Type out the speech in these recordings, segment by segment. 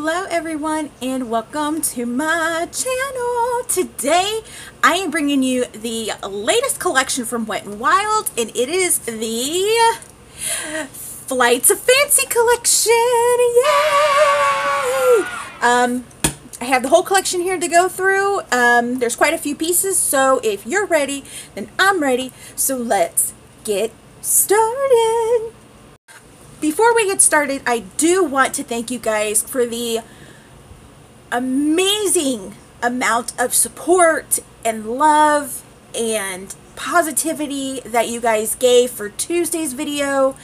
Hello everyone and welcome to my channel. Today I am bringing you the latest collection from Wet n Wild, and it is the Flights of Fancy collection. Yay! I have the whole collection here to go through. There's quite a few pieces, so if you're ready, then I'm ready. So let's get started. Before we get started, I do want to thank you guys for the amazing amount of support and love and positivity that you guys gave for Tuesday's video.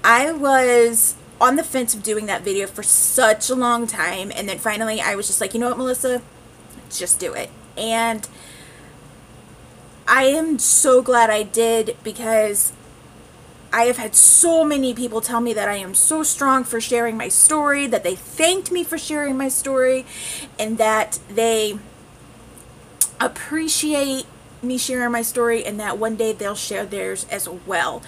I was on the fence of doing that video for such a long time, and then finally I was just like, you know what, Melissa, just do it. And I am so glad I did, because I have had so many people tell me that I am so strong for sharing my story, that they thanked me for sharing my story, and that they appreciate me sharing my story, and that one day they'll share theirs as well.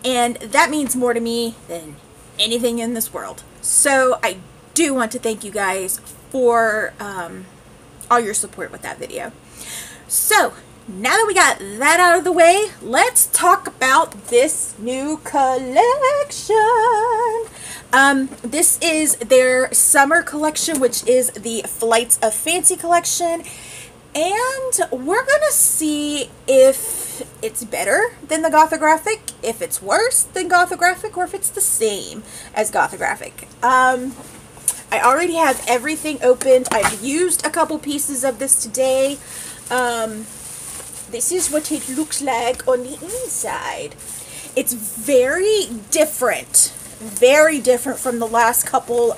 And that means more to me than anything in this world. So I do want to thank you guys for all your support with that video. So now that we got that out of the way, let's talk about this new collection. This is their summer collection, which is the Flights of Fancy collection. And we're gonna see if it's better than the Gothographic, if it's worse than Gothographic, or if it's the same as Gothographic. I already have everything opened. I've used a couple pieces of this today. This is what it looks like on the inside. It's very different from the last couple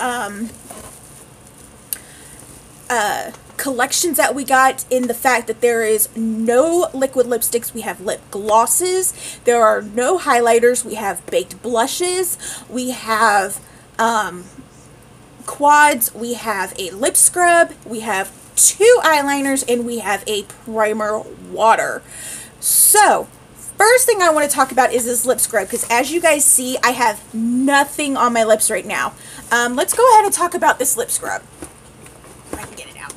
collections that we got, in the fact that there is no liquid lipsticks. We have lip glosses. There are no highlighters. We have baked blushes. We have quads. We have a lip scrub. We have 2 eyeliners, and we have a primer water. So first thing I want to talk about is this lip scrub, because as you guys see, I have nothing on my lips right now. Let's go ahead and talk about this lip scrub. If I can get it out.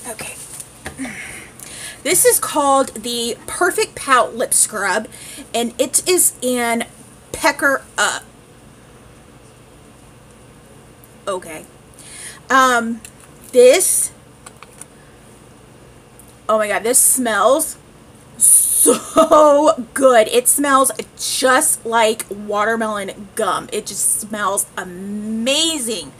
Okay. This is called the Perfect Pout Lip Scrub, and it is in Pecker Up. Okay. This, oh my god, this smells so good. It smells just like watermelon gum. It just smells amazing.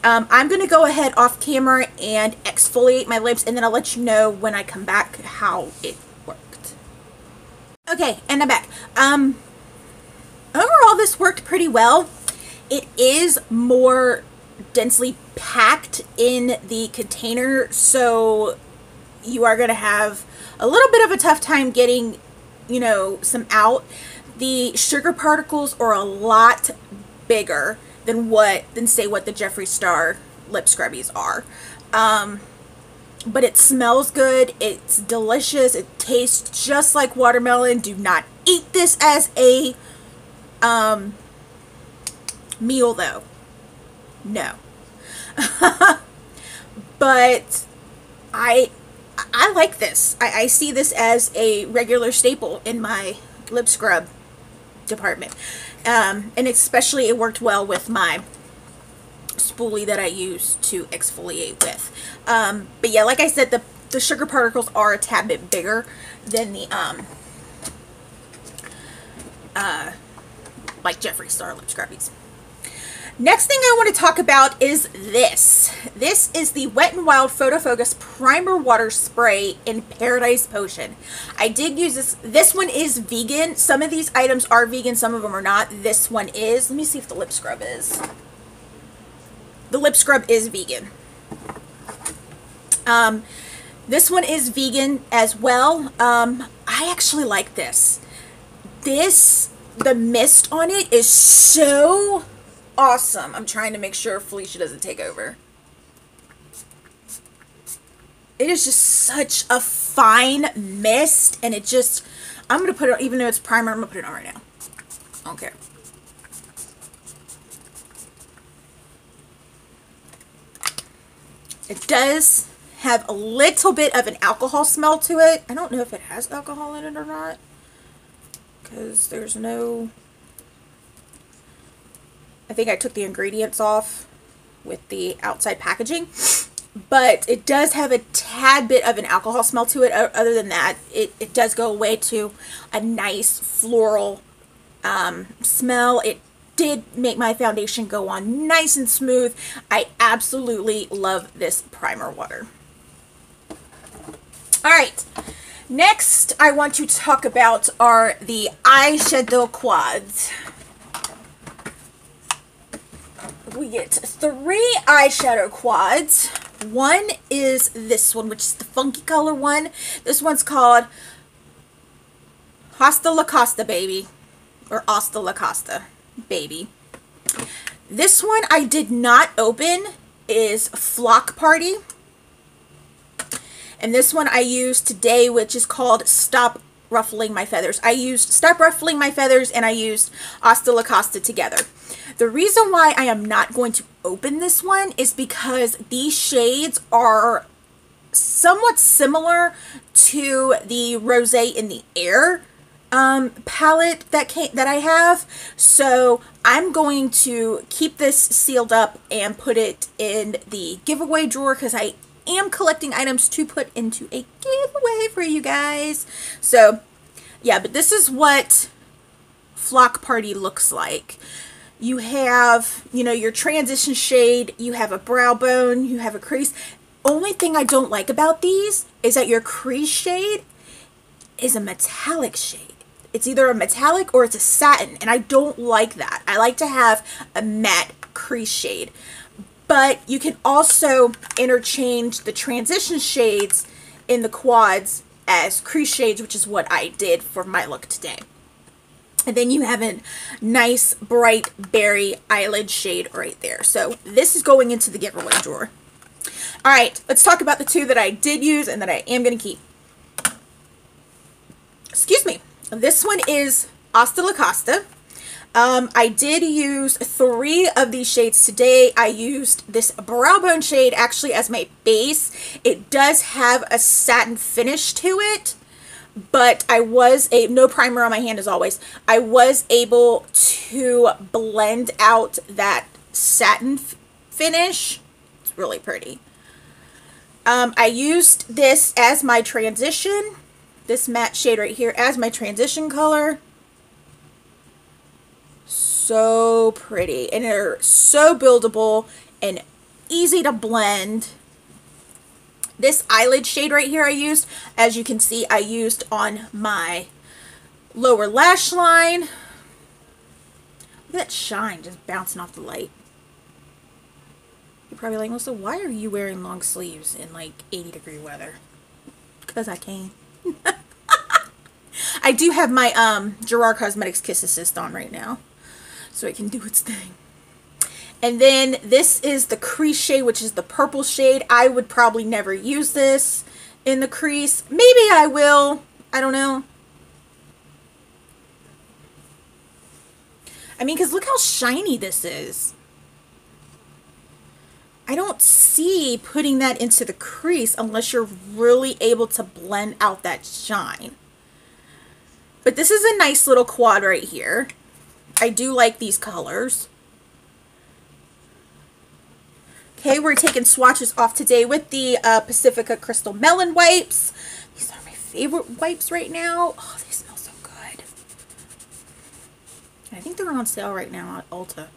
I'm going to go ahead off camera and exfoliate my lips, and then I'll let you know when I come back how it worked. Okay, and I'm back. Overall, this worked pretty well. It is more densely packed in the container, so you are going to have a little bit of a tough time getting, you know, some out. The sugar particles are a lot bigger than say what the Jeffree Star lip scrubbies are. But it smells good. It's delicious. It tastes just like watermelon. Do not eat this as a meal though. No. But I like this. I see this as a regular staple in my lip scrub department. And especially it worked well with my spoolie that I use to exfoliate with. But yeah, like I said, the sugar particles are a tad bit bigger than the like Jeffree Star lip scrubbies. Next thing I want to talk about is this. This is the Wet n Wild Photo Focus Primer Water Spray in Paradise Potion. I did use this. This one is vegan. Some of these items are vegan, some of them are not. This one is. Let me see if the lip scrub is. The lip scrub is vegan. This one is vegan as well. I actually like this. The mist on it is so awesome. I'm trying to make sure Felicia doesn't take over. It is just such a fine mist, and it just, I'm going to put it on, even though it's primer, I'm going to put it on right now. Okay. It does have a little bit of an alcohol smell to it. I don't know if it has alcohol in it or not, because there's no... I think I took the ingredients off with the outside packaging, but it does have a tad bit of an alcohol smell to it. Other than that, it does go away to a nice floral smell. It did make my foundation go on nice and smooth. I absolutely love this primer water. All right, next I want to talk about are the eyeshadow quads. We get 3 eyeshadow quads. One is this one, which is the funky color one. This one's called Hasta La Costa Baby, or Hasta La Costa Baby. This one I did not open, is Flock Party. And this one I used today, which is called Stop Ruffling My Feathers. I used Stop Ruffling My Feathers and I used Hasta La Costa together. The reason why I am not going to open this one is because these shades are somewhat similar to the Rosé in the Air palette that I have. So I'm going to keep this sealed up and put it in the giveaway drawer, because I am collecting items to put into a giveaway for you guys. So yeah, but this is what Flock Party looks like. You have, you know, your transition shade, you have a brow bone, you have a crease. Only thing I don't like about these is that your crease shade is a metallic shade. It's either a metallic or it's a satin, and I don't like that. I like to have a matte crease shade. But you can also interchange the transition shades in the quads as crease shades, which is what I did for my look today. And then you have a nice bright berry eyelid shade right there. So this is going into the giveaway drawer. All right, let's talk about the 2 that I did use and that I am going to keep. Excuse me. This one is Hasta La Costa. I did use 3 of these shades today. I used this brow bone shade actually as my base. It does have a satin finish to it, but I was no primer on my hand as always. I was able to blend out that satin finish. It's really pretty. I used this as my transition, this matte shade right here as my transition color. So pretty, and they're so buildable and easy to blend. This eyelid shade right here I used, as you can see, I used on my lower lash line. Look at that shine just bouncing off the light. You're probably like, Melissa, why are you wearing long sleeves in like 80-degree weather? Because I can. I do have my Gerard Cosmetics Kiss Assist on right now, so it can do its thing. And then this is the crease shade, which is the purple shade. I would probably never use this in the crease. Maybe I will. I don't know. I mean, because look how shiny this is. I don't see putting that into the crease unless you're really able to blend out that shine. But this is a nice little quad right here. I do like these colors. Okay, we're taking swatches off today with the Pacifica Crystal Melon wipes. These are my favorite wipes right now. Oh, they smell so good. I think they're on sale right now at Ulta,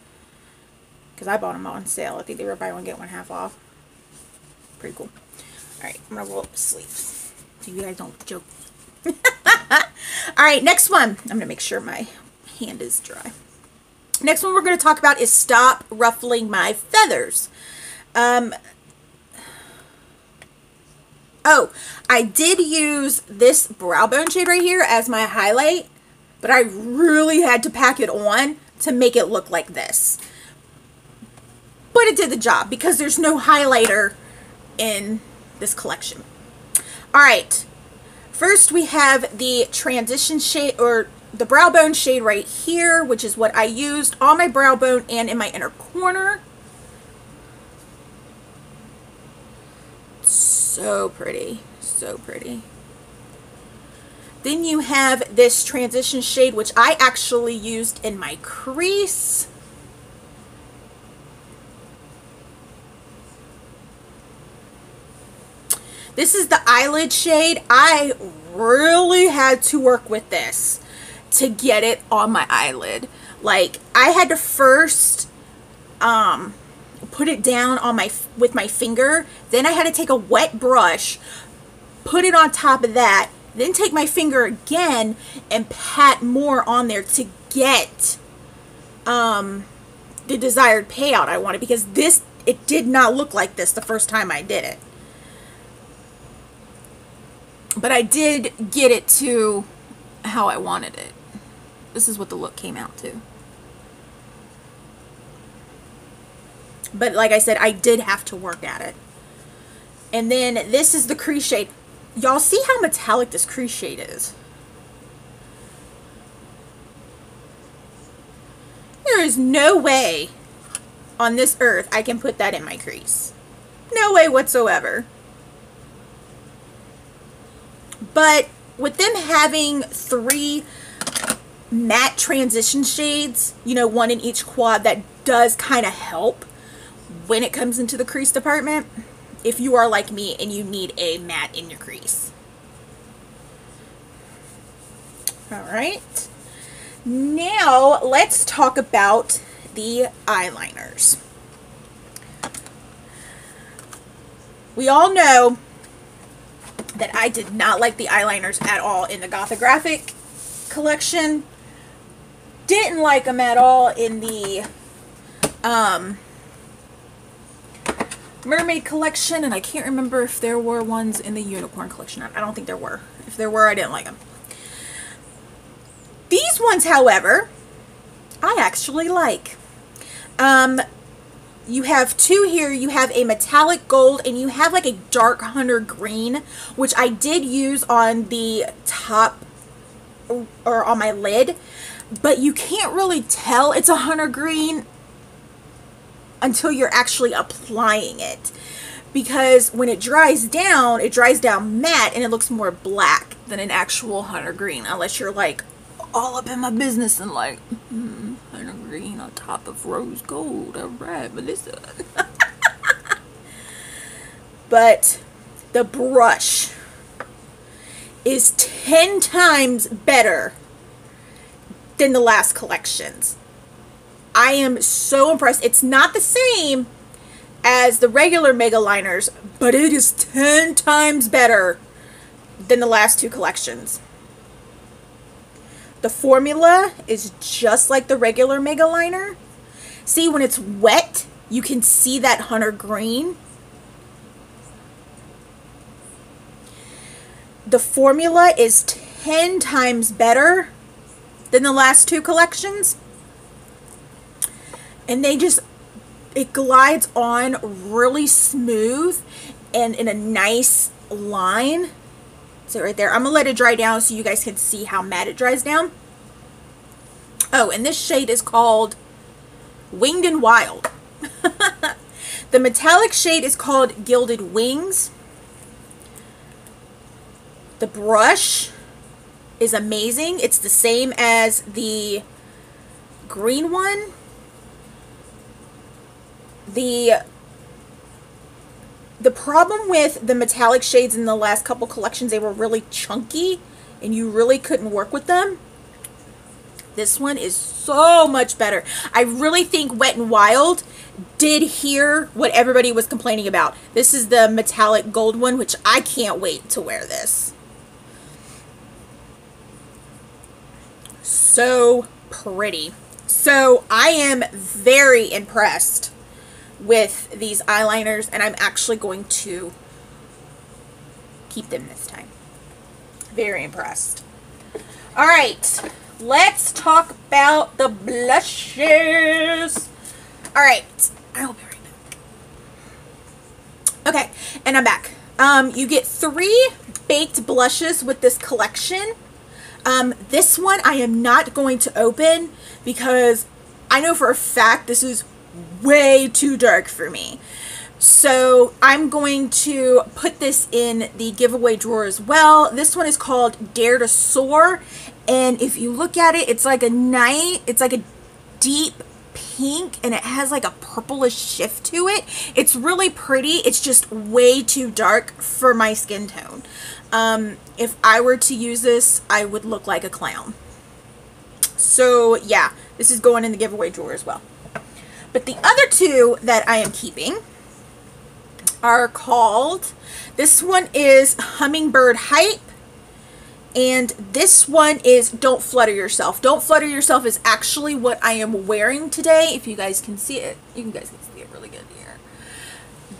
because I bought them on sale. I think they were buy one, get one half off. Pretty cool. Alright, I'm going to roll up the sleeves so you guys don't joke. Alright, next one. I'm going to make sure my hand is dry. Next one we're going to talk about is Stop Ruffling My Feathers. Oh, I did use this brow bone shade right here as my highlight, but I really had to pack it on to make it look like this. But it did the job because there's no highlighter in this collection. Alright, first we have the transition shade, or the brow bone shade right here, which is what I used on my brow bone and in my inner corner. So pretty. So pretty. Then you have this transition shade, which I actually used in my crease. This is the eyelid shade. I really had to work with this to get it on my eyelid. Like, I had to first put it down on with my finger. Then I had to take a wet brush, put it on top of that, then take my finger again and pat more on there to get the desired payout I wanted, because it did not look like this the first time I did it. But I did get it to how I wanted it. This is what the look came out to. But like I said, I did have to work at it. And then this is the crease shade. Y'all see how metallic this crease shade is? There is no way on this earth I can put that in my crease. No way whatsoever. But with them having 3 matte transition shades, you know, 1 in each quad, that does kind of help when it comes into the crease department, if you are like me and you need a matte in your crease. Alright, now let's talk about the eyeliners. We all know that I did not like the eyeliners at all in the Gothographic collection. Didn't like them at all in the Mermaid collection, and I can't remember if there were ones in the Unicorn collection. I don't think there were. If there were, I didn't like them. These ones, however, I actually like. You have 2 here. You have a metallic gold and you have like a dark hunter green, which I did use on the top or on my lid, but you can't really tell it's a hunter green until you're actually applying it, because when it dries down matte and it looks more black than an actual hunter green, unless you're like all up in my business and like, hunter green on top of rose gold. All right, Melissa. But the brush is 10 times better than the last collections. I am so impressed. It's not the same as the regular Mega Liners, but it is 10 times better than the last 2 collections. The formula is just like the regular Mega Liner. See, when it's wet, you can see that hunter green. The formula is 10 times better than the last 2 collections. And it glides on really smooth and in a nice line. So right there, I'm going to let it dry down so you guys can see how matte it dries down. Oh, and this shade is called Winged and Wild. The metallic shade is called Gilded Wings. The brush is amazing. It's the same as the green one. The problem with the metallic shades in the last couple collections, they were really chunky and you really couldn't work with them. This one is so much better. I really think Wet n Wild did hear what everybody was complaining about. This is the metallic gold one, which I can't wait to wear this. So pretty. So I am very impressed with these eyeliners, and I'm actually going to keep them this time. Very impressed. All right, let's talk about the blushes. All right, I'll be right back. Okay, and I'm back. You get 3 baked blushes with this collection. This one I am not going to open because I know for a fact this is way too dark for me. So I'm going to put this in the giveaway drawer as well. This one is called Dare to Soar. And if you look at it, it's like a deep pink, and it has like a purplish shift to it. It's really pretty. It's just way too dark for my skin tone. If I were to use this, I would look like a clown. So yeah, this is going in the giveaway drawer as well. But the other two that I am keeping are called, this one is Hummingbird Hype, and this one is Don't Flutter Yourself. Don't Flutter Yourself is actually what I am wearing today. If you guys can see it, you guys can see it really good here.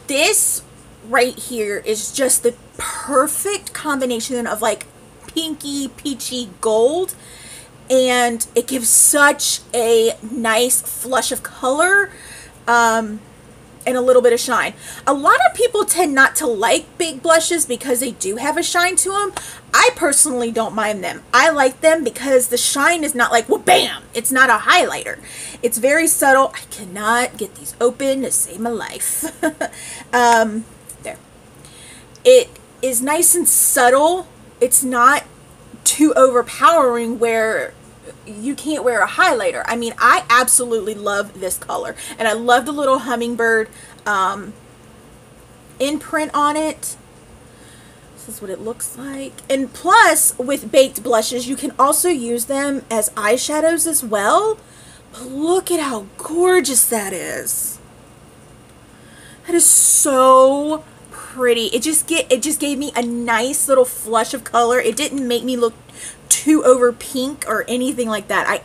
This right here is just the perfect combination of like pinky, peachy gold, and it gives such a nice flush of color, and a little bit of shine. A lot of people tend not to like big blushes because they do have a shine to them. I personally don't mind them. I like them because the shine is not like, well, bam! It's not a highlighter. It's very subtle. I cannot get these open to save my life. There. It is nice and subtle. It's not too overpowering where you can't wear a highlighter. I mean, I absolutely love this color, and I love the little hummingbird imprint on it. This is what it looks like. And plus, with baked blushes, you can also use them as eyeshadows as well. But look at how gorgeous that is. That is so pretty. It just gave me a nice little flush of color. It didn't make me look too over pink or anything like that. I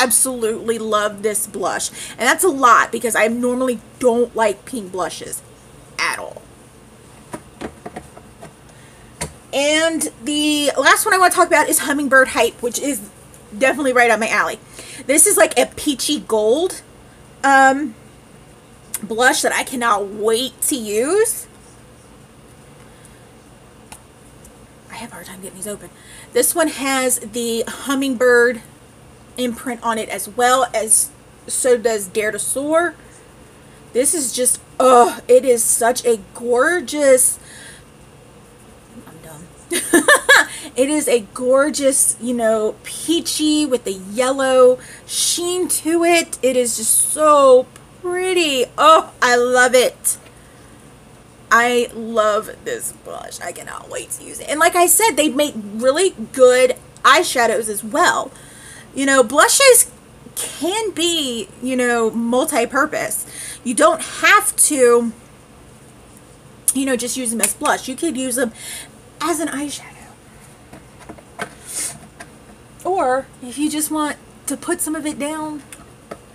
absolutely love this blush, and that's a lot because I normally don't like pink blushes at all. And the last one I want to talk about is Hummingbird Hype, which is definitely right up my alley. This is like a peachy gold blush that I cannot wait to use. I have a hard time getting these open. This one has the hummingbird imprint on it, as well as so does Dare to Soar. This is just, oh, it is such a gorgeous, I'm done. It is a gorgeous, you know, peachy with the yellow sheen to it. It is just so pretty. Oh, I love it. I love this blush. I cannot wait to use it. And like I said, they make really good eyeshadows as well. You know, blushes can be, you know, multi-purpose. You don't have to, you know, just use them as blush. You could use them as an eyeshadow. Or if you just want to put some of it down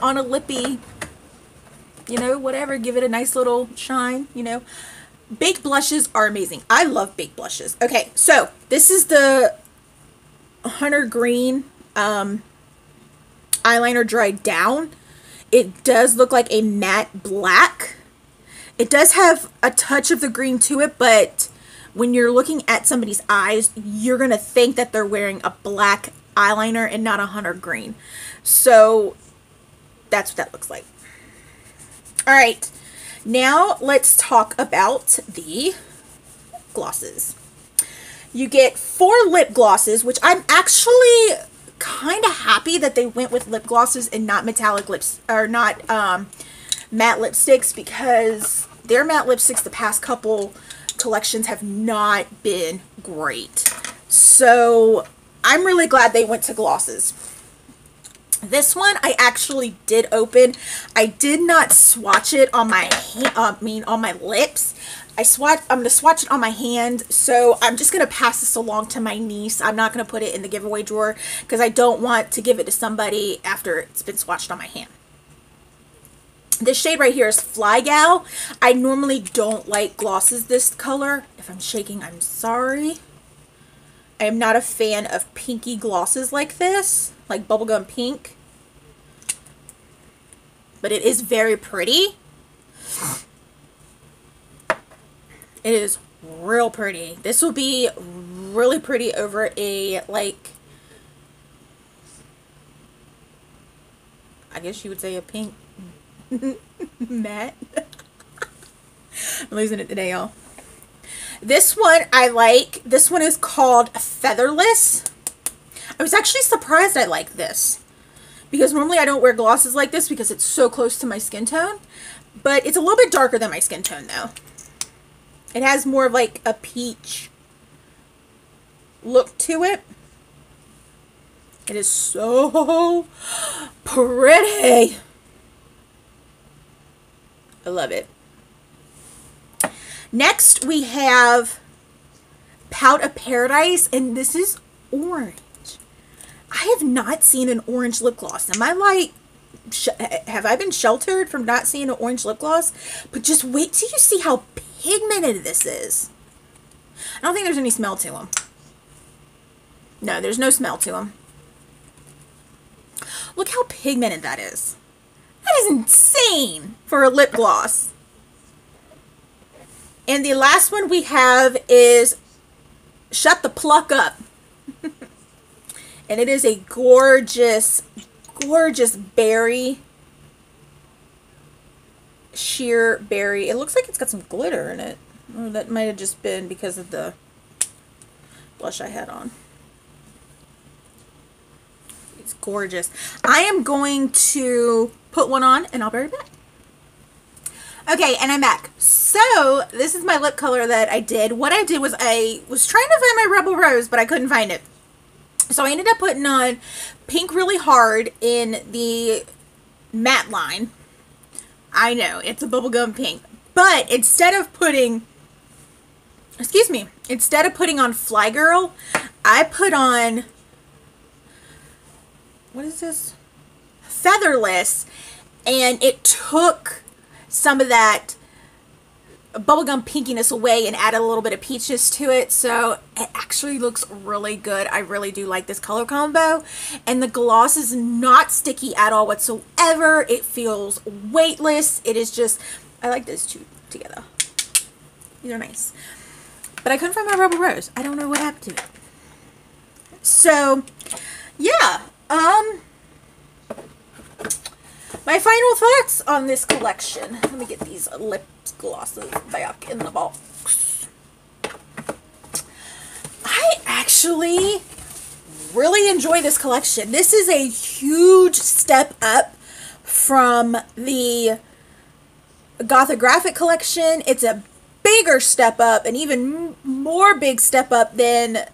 on a lippy, you know, whatever, give it a nice little shine, you know. Baked blushes are amazing. I love baked blushes. Okay, so this is the Hunter Green eyeliner dried down. It does look like a matte black. It does have a touch of the green to it, but when you're looking at somebody's eyes, you're going to think that they're wearing a black eyeliner and not a Hunter Green. So that's what that looks like. All right. Now let's talk about the glosses. You get 4 lip glosses, which I'm actually kind of happy that they went with lip glosses and not metallic lips, or not matte lipsticks, because their matte lipsticks the past couple collections have not been great. So I'm really glad they went to glosses. This one I actually did open. I did not swatch it on my on my lips. I'm going to swatch it on my hand, so I'm just going to pass this along to my niece. I'm not going to put it in the giveaway drawer because I don't want to give it to somebody after it's been swatched on my hand. This shade right here is Fly Gal. I normally don't like glosses this color. If I'm shaking, I'm sorry. I am not a fan of pinky glosses like this, like bubblegum pink. But it is very pretty. It is real pretty. This will be really pretty over a, like, I guess you would say a pink matte. I'm losing it today, y'all. This one I like. This one is called Featherless. I was actually surprised I like this, because normally I don't wear glosses like this because it's so close to my skin tone. But it's a little bit darker than my skin tone, though. It has more of like a peach look to it. It is so pretty. I love it. Next, we have Pout of Paradise, and this is orange. I have not seen an orange lip gloss. Am I like, have I been sheltered from not seeing an orange lip gloss? But just wait till you see how pigmented this is. I don't think there's any smell to them. No, there's no smell to them. Look how pigmented that is. That is insane for a lip gloss. And the last one we have is Shut the Pluck Up. And it is a gorgeous, gorgeous berry. Sheer berry. It looks like it's got some glitter in it. Oh, that might have just been because of the blush I had on. It's gorgeous. I am going to put one on and I'll be right back. Okay, and I'm back. So, this is my lip color that I did. What I did was I was trying to find my Rebel Rose, but I couldn't find it. So, I ended up putting on Pink Really Hard in the matte line. I know, it's a bubblegum pink. But instead of putting, instead of putting on Fly Girl, I put on, what is this? Featherless. And it took some of that bubblegum pinkiness away and added a little bit of peaches to it. So it actually looks really good. I really do like this color combo. And the gloss is not sticky at all whatsoever. It feels weightless. It is just, I like those two together. These are nice. But I couldn't find my Rebel Rose. I don't know what happened to it. So, yeah. My final thoughts on this collection. Let me get these lip glosses back in the box. I actually really enjoy this collection. This is a huge step up from the Gothographic collection. It's a bigger step up, an even more big step up than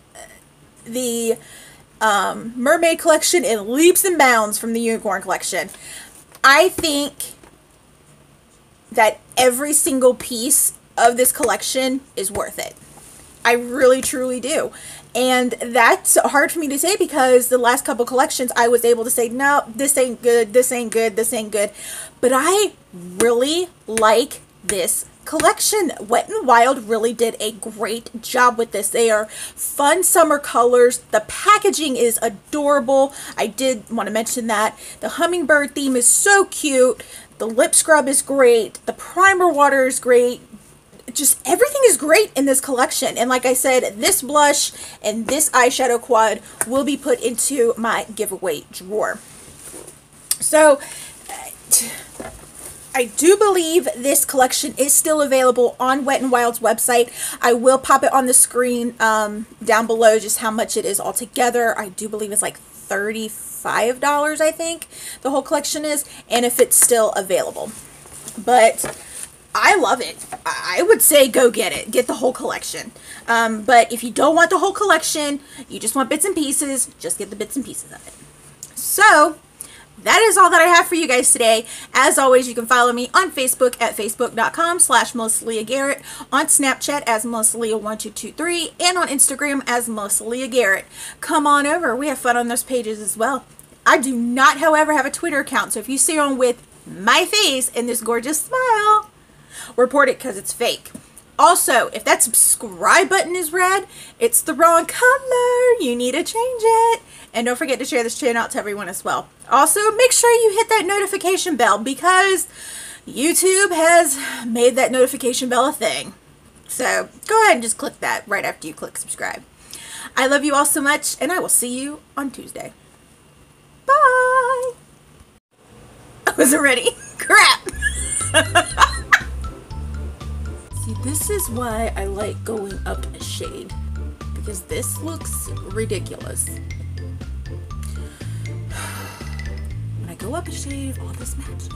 the Mermaid collection, and leaps and bounds from the Unicorn collection. I think that every single piece of this collection is worth it. I really, truly do. And that's hard for me to say because the last couple collections I was able to say, no, this ain't good, this ain't good, this ain't good. But I really like this collection. Wet n Wild really did a great job with this. They are fun summer colors. The packaging is adorable. I did want to mention that. The hummingbird theme is so cute. The lip scrub is great. The primer water is great. Just everything is great in this collection. And like I said, this blush and this eyeshadow quad will be put into my giveaway drawer. So I do believe this collection is still available on Wet n Wild's website. I will pop it on the screen down below just how much it is altogether. I do believe it's like $35, I think the whole collection is, and if it's still available. But I love it. I would say go get it. Get the whole collection. But if you don't want the whole collection, you just want bits and pieces, just get the bits and pieces of it. So that is all that I have for you guys today. As always, you can follow me on Facebook at facebook.com/MelissaLeahGarrett, on Snapchat as MelissaLeah1223, and on Instagram as MelissaLeahGarrett. Come on over. We have fun on those pages as well. I do not, however, have a Twitter account, so if you see on with my face and this gorgeous smile, report it because it's fake. Also, if that subscribe button is red, it's the wrong color. You need to change it. And don't forget to share this channel out to everyone as well. Also, make sure you hit that notification bell because YouTube has made that notification bell a thing. So go ahead and just click that right after you click subscribe. I love you all so much, and I will see you on Tuesday. Bye! I wasn't ready. Crap! This is why I like going up a shade, because this looks ridiculous. When I go up a shade, all this matches.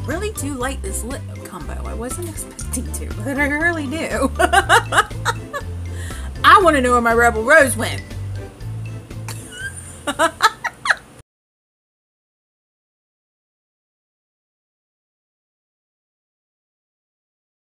Really do like this lip combo. I wasn't expecting to, but I really do. I want to know where my Rebel Rose went.